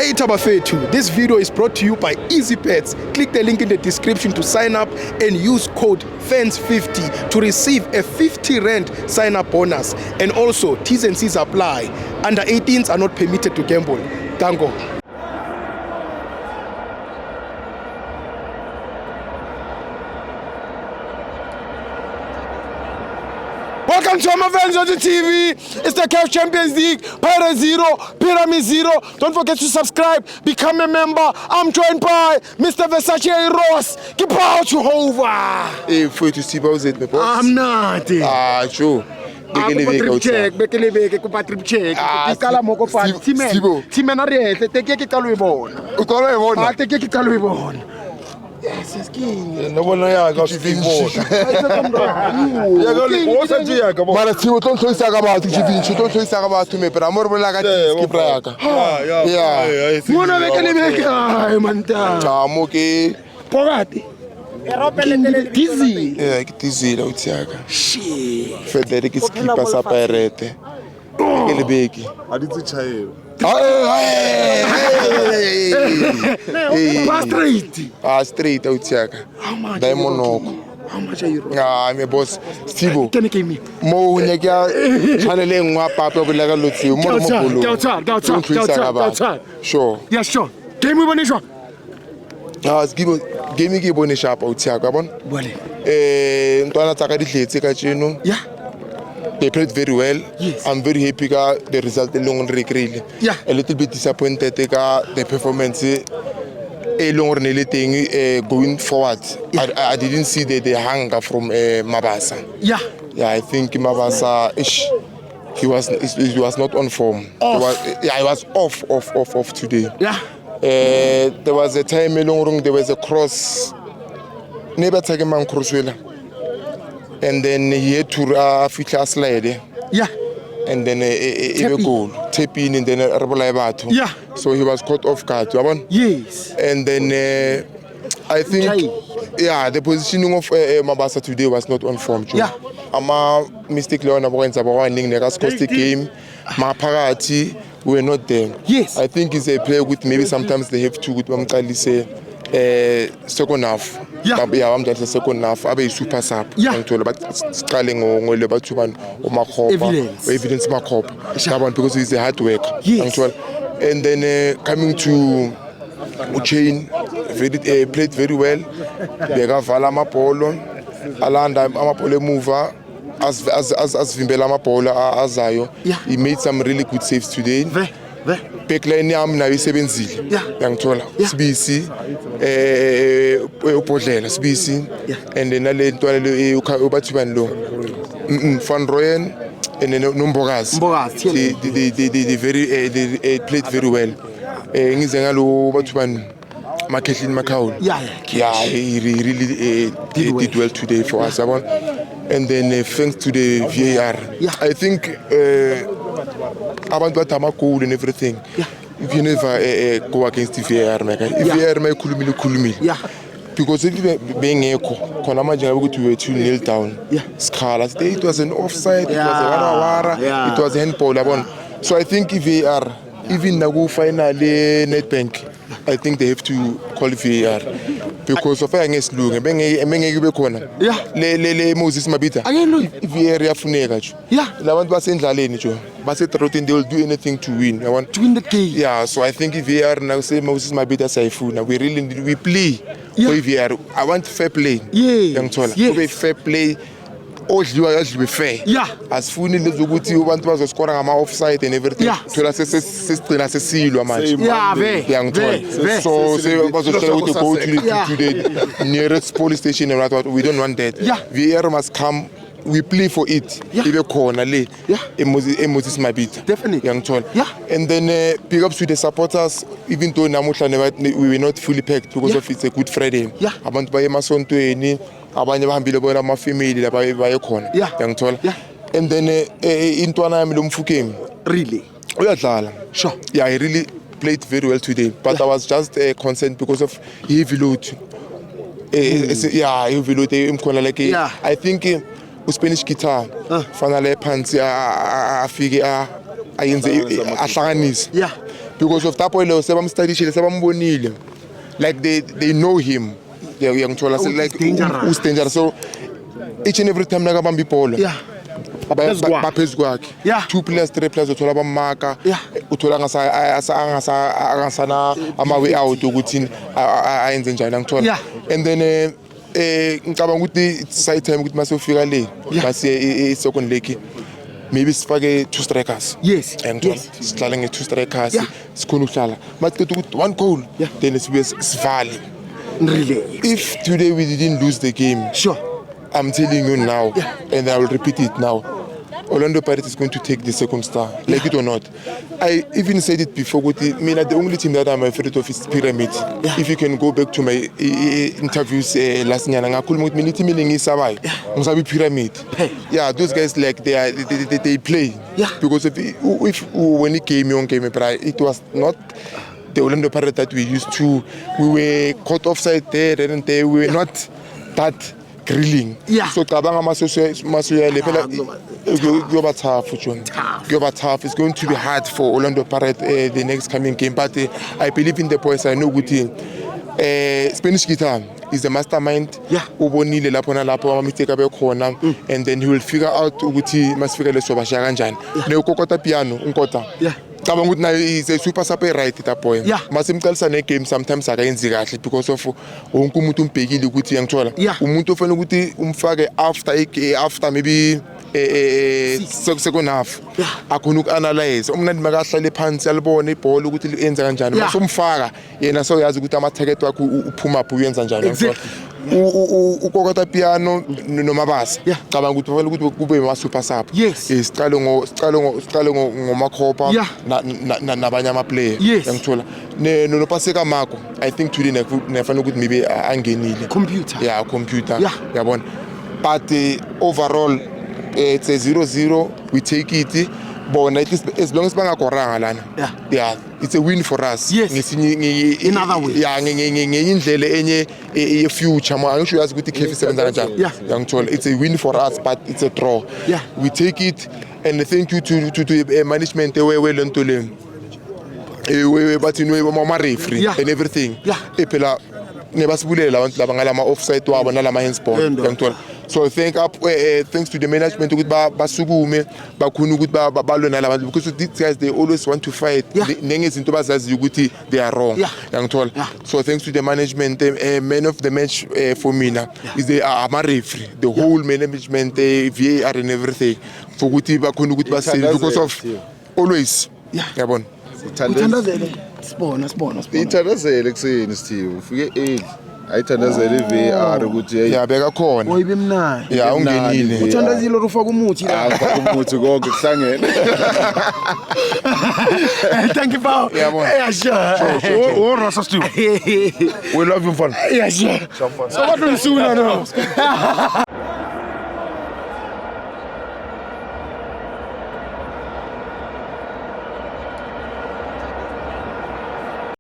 Hey Tabafetu, this video is brought to you by EasyPets. Click the link in the description to sign up and use code FANS50 to receive a 50 Rand sign up bonus. And also, T's and C's apply. Under 18s are not permitted to gamble. Tango. Welcome to my friends on the TV. It's the CAF Champions League. Pyra 0, Pyramid 0. Don't forget to subscribe, become a member. I'm joined by Mr. Versace Ross. Keep out Jehovah. Hey, for you to see about it, my boss. I'm not. Sure. Trip check, trip check. Ikala moko pa time na rete teke ke kalu ibona. Ukolo ebona. Teke ke kalu ibona. Yes, it's king. No one ya ga Steve. Ya ga libosa nje ya ga. Mara Steve don't talk about TV, don't talk about me, but amor bola ga skip ra ka. Yeah. Mona beke ay manta. Chamo ke Pogati. Dizzy. Yeah, ke dizzy la utsiaka. Shit. Federico skipa sa perete. Ke le beki. A di tshayela. Straight utsiaka. Dai monoko. How much are you? My boss Steve. Can you give me? Mo nya kya channel engwa papa go la ga lotsi mo mo bolo. Go outside. Sure. Yeah, sure. Game we bone sure. Game ke bone sharp utsiaka bon. Bole. Ntwana tsaka di hletse ka tseno. Yeah. They played very well. Yes. I'm very happy ka the result long really. Yeah. A little bit disappointed ka the performance long going forward. Yeah. I didn't see the hunger from Mabasa. Yeah. Yeah, I think Mabasa he was not on form. He was off today. Yeah. There was a time there was a cross. Never take a man crosswell. And then he had to feature a slide. Yeah. And then a goal. Tap in and then a rebel. Yeah. So he was caught off guard. Yes. And then I think the positioning of Mabasa today was not on form. Yeah. Ama mistake Leon cost the game. Maparati were not there. Yes. I think it's a player with maybe sometimes they have to say second half. Yeah. I'm just a second half. Abe super sub. Yeah. But calling ngole batho ban o makopa. Evidence makopa. Because it's a hard work. Yes. And then coming to Uchain, played very well. Begavala amapolo. Alanda amapolo mover. As Vimbela amapolo azayo. Yeah. He made some really good saves today. Backline yami nayo isebenzile. Ngiyangithola. Sibisi upodlela Sibisi. And then nale ntwana le ubathi bani lo. Van Rooyen and then Nombokazi. They played very well. Ngize ngalo bathi bani Makhehlini Makhawula. Yeah, he really did well today for us. And then thanks to the VAR. I think abantu bathama goal and everything. You can never go against the VAR, man. VAR may kulumile. Because if being echo, khona manje ngabe ukuthi we 2-0 down. Skhala today it was an offside, it was a wara, it was a handball yabona. So I think VAR even naku final Nedbank, I think they have to call VAR because of ngesilungu bengeke kube khona le Moses Mabhida VAR yafuneka nje labantu basendlaleni nje base-throttling, they will do anything to win. To win the game. Yeah, so I think VAR now say Moses Mabhida sayifuna. We play for VAR. I want fair play. Kube fair play. Odliwa fair. Asifuni lezokuthi abantu bazoscora ngama offside and everything. Thola sesigcina sesilwa manje. Ngiyangithola. So bazocela ukuthi go to the nearest police station and what we don't want that. VAR must come. We play for it. Ibe khona le Moses Mabhida. Definitely. And then big ups to the supporters, even though namuhla we were not fully packed because of it's a Good Friday. Abantu baye emasontweni, abanye bahambile bona ama family la baye khona. Ngiyangithola. And then intwana yami lo Mfukeng. Really? Uyadlala. Sure. Yeah, he really played very well today, but I was just concerned because of heavy load. Heavy load imkhona like I think Spanish guitar fanele phansi afike ayenze ahlanganise because of that boy lo sebamstudishile sebambonile like they know him uyangithola like who's dangerous so each and every time nakabamba ibhola baphezu kwakhe 2 players 3 players uthola bamaka uthola angasana ama-way out ukuthi ayenze njani angithola and then ngicabanga ukuthi it's side time ukuthi mase ufika le mase second leg maybe sifake 2 strikers ngithola sidlale nge-2 strikers sikhona ukuhlala masiqeda ukuthi 1 goal then sibuye sivale if today we didn't lose the game I'm telling you now, and I will repeat it now. Orlando Pirates is going to take the second star, like it or not. I even said it before. I mean, the only team that I'm afraid of is Pyramid. If you can go back to my interviews last year, Pyramid. Yeah, those guys like they play. Because if when it came on game, it was not the Orlando Pirates that we used to. We were caught offside there and there. We were not that grilling. So cabanga masoya tough. It's going to be hard for Orlando Pirates the next coming game. But I believe in the boys. I know good team. Spanish Guitar is the mastermind. Ubonile lapho nalapho amamistake abekhona and then he will figure out ukuthi masifika leso basha kanjani. Nekokota piano unkota. Cabanga ukuthi nayo is a super right that boy. Masimqalisa ne game sometimes akayenzi kahle because of wonke umuntu umbhekile ukuthi ngithola umuntu ofana ukuthi umfake after maybe second half akhona uku-analyze umnandi makahlale phansi alibone ibhola ukuthi liyenza kanjani masomfaka yena soyazi ukuthi ama-target wakhe uphuma phi uyenza njani ukokota piano nomabasa cabanga ukuthi kufanele ukuthi kube ama-super sub siqale ngomakhopa nabanye ama-player yangithola nopaseka mako I think today nefanele ukuthi maybe angenile computer yabona but overall it's a 0-0 we take it bona as long as bangakoranga lana it's a win for us another way indlela enye ye-future angisho yazi ukuthi ikhefi isebenza kanjani yangithola it's a win for us but it's a draw we take it and thank you to management welento le bathi ama-referee and everything phela nebasibulela abantu laba ngalama offside wabo nalama handsball yangithola so thanks to the management ukuthi basukume bakhona ukuthi balwe nalabantu because these guys they always want to fight nengezinto bazaziyo ukuthi they are wrong yangithola so thanks to the management man of the match for mina is the ama-referee the whole management VAR and everything for ukuthi bakhona ukuthi basave because of always yabona ithandazele kuseni Steve ufike early ayithandazele iVAR ukuthi yabeka khona oyibimnandi ungenile uthandazile ufaka umuthi la ufaka umuthi konke kuhlangene thank you Paul sure Rasa Steve We love you, fun. sure so what do you soon